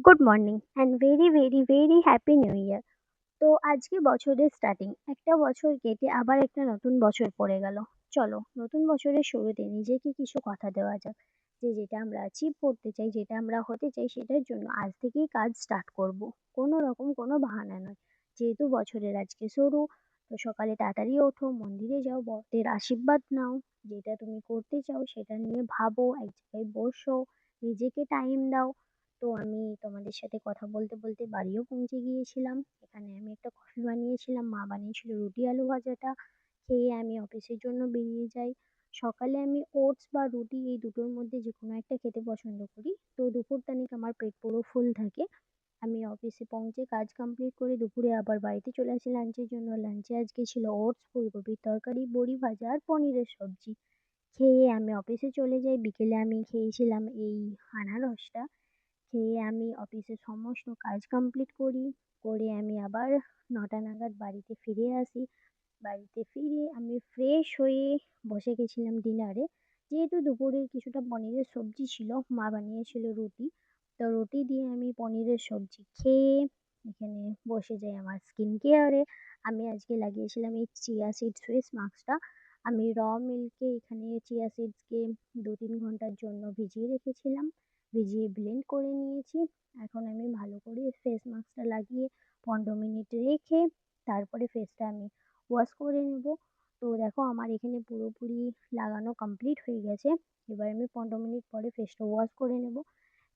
Good morning and very very very happy new year. তো আজকে বছরের স্টার্টিং, একটা বছর কেটে আবার একটা নতুন বছর পড়ে গেল। চলো নতুন বছরের শুরুতে নিজেকে কিছু কথা দেওয়া যাক, যে যেটা আমরা অ্যাচিভ করতে চাই, যেটা আমরা হতে চাই, সেটার জন্য আজ থেকেই কাজ স্টার্ট করব। কোনো রকম কোনো বাহানা নয়। যেহেতু বছরের আজকে শুরু, তো সকালে তাড়াতাড়ি ওঠো, মন্দিরে যাও, বড়দের আশীর্বাদ নাও, যেটা তুমি করতে চাও সেটা নিয়ে ভাবো, এক জায়গায় বসো, নিজেকে টাইম দাও। তো আমি তোমাদের সাথে কথা বলতে বলতে বাড়িও পৌঁছে গিয়েছিলাম। এখানে আমি একটা কফি বানিয়েছিলাম, মা বানিয়েছিল রুটি আলু ভাজাটা। খেয়ে আমি অফিসের জন্য বেরিয়ে যাই। সকালে আমি ওটস বা রুটি এই দুটোর মধ্যে যে কোনো একটা খেতে পছন্দ করি। তো দুপুরটানিক আমার পেট পুরো ফুল থাকে। আমি অফিসে পৌঁছে কাজ কমপ্লিট করে দুপুরে আবার বাড়িতে চলে আসি লাঞ্চের জন্য। লাঞ্চে আজকে ছিল ওটস, ফুলকপির তরকারি, বড়ি ভাজা আর পনিরের সবজি। খেয়ে আমি অফিসে চলে যাই। বিকেলে আমি খেয়েছিলাম এই আনারসটা। খেয়ে আমি অফিসের সমস্ত কাজ কমপ্লিট করি। করে আমি আবার ৯টা নাগাদ বাড়িতে ফিরে আসি। বাড়িতে ফিরে আমি ফ্রেশ হয়ে বসে গেছিলাম ডিনারে। যেহেতু দুপুরে কিছুটা পনিরের সবজি ছিল, মা বানিয়েছিল রুটি। তো রুটি দিয়ে আমি পনিরের সবজি খেয়ে এখানে বসে যাই আমার স্কিন কেয়ারে। আমি আজকে লাগিয়েছিলাম এই চিয়া সিডস ফেস মাস্কটা। আমি মিল্কে এখানে চিয়া সিডসকে ২-৩ ঘন্টার জন্য ভিজিয়ে রেখেছিলাম। ভিজিয়ে ব্লেন্ড করে নিয়েছি। এখন আমি ভালো করে ফেস মাস্কটা লাগিয়ে ১৫ মিনিট রেখে তারপরে ফেসটা আমি ওয়াশ করে নেব। তো দেখো আমার এখানে পুরোপুরি লাগানো কমপ্লিট হয়ে গেছে। এবার আমি ১৫ মিনিট পরে ফেসটা ওয়াশ করে নেব।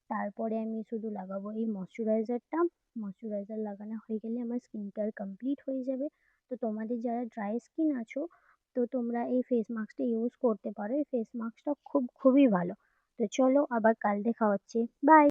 তারপরে আমি শুধু লাগাবো এই ময়শ্চারাইজারটা। ময়শ্চারাইজার লাগানো হয়ে গেলে আমার স্কিন কেয়ার কমপ্লিট হয়ে যাবে। তো তোমাদের যারা ড্রাই স্কিন আছো, তো তোমরা এই ফেস মাস্কটা ইউজ করতে পারো। এই ফেস মাস্কটা খুবই ভালো। তো চলো আবার কাল দেখা হচ্ছে। বাই।